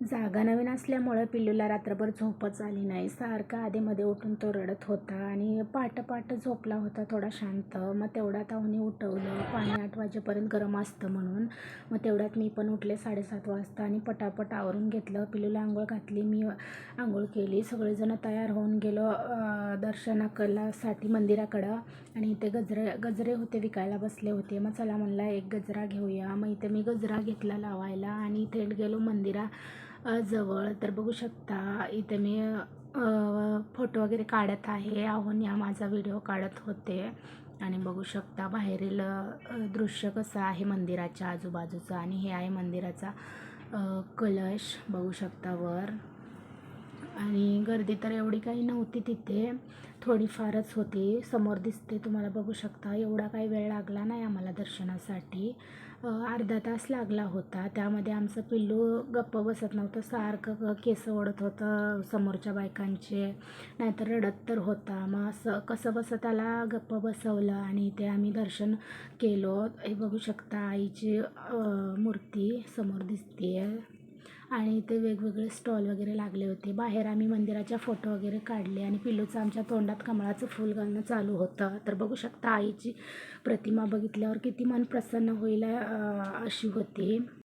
जागा नवीन असल्यामुळं पिल्लूला रात्रभर झोपच आली नाही. सारखं आधीमध्ये उठून तो रडत होता आणि पहाटे झोपला होता थोडा शांत. मग तेवढ्यात आहुनी उठवलं. पाणी 8 वाजेपर्यंत गरम असतं म्हणून. मग तेवढ्यात मी पण उठले 7:30 वाजता आणि पटापट आवरून घेतलं. पिल्लूला अंघोळ घातली, मी अंघोळ केली. सगळेजण तयार होऊन गेलो दर्शनासाठी मंदिराकडं. आणि इथे गजरे होते विकायला बसले होते. मग चला म्हणला एक गजरा घेऊया. मग इथे मी गजरा घेतला लावायला आणि थेट गेलो जवळ. तर बघू शकता इथे मी फोटो वगैरे काढत आहे. या माझा व्हिडिओ काढत होते आणि बघू शकता बाहेरील दृश्य कसं आहे मंदिराच्या आजूबाजूचं. आणि हे आहे मंदिराचा कलश, बघू शकता वर. आणि गर्दी तर एवढी काही नव्हती तिथे, थोडीफारच होती. समोर दिसते तुम्हाला, बघू शकता. एवढा काही वेळ लागला नाही आम्हाला दर्शनासाठी. अर्धा तास लागला होता. त्यामध्ये आमचं पिल्लू गप्प बसत नव्हतं, सारखं केस ओढत होतं समोरच्या बायकांचे, नाहीतर रडत तर होता. मग असं कसं बसं त्याला गप्प बसवलं आणि इथे आम्ही दर्शन केलो. हे बघू शकता आईची मूर्ती समोर दिसते. आणि इथे वेगवेगळे स्टॉल वगैरे लागले होते. बाहेर आम्ही मंदिराच्या फोटो वगैरे काढले आणि पिल्लूचं आमच्या तोंडात कमळाचं फूल घालणं चालू होतं. तर बघू शकता आईची प्रतिमा बघितल्यावर किती मन प्रसन्न होईल अशी होती.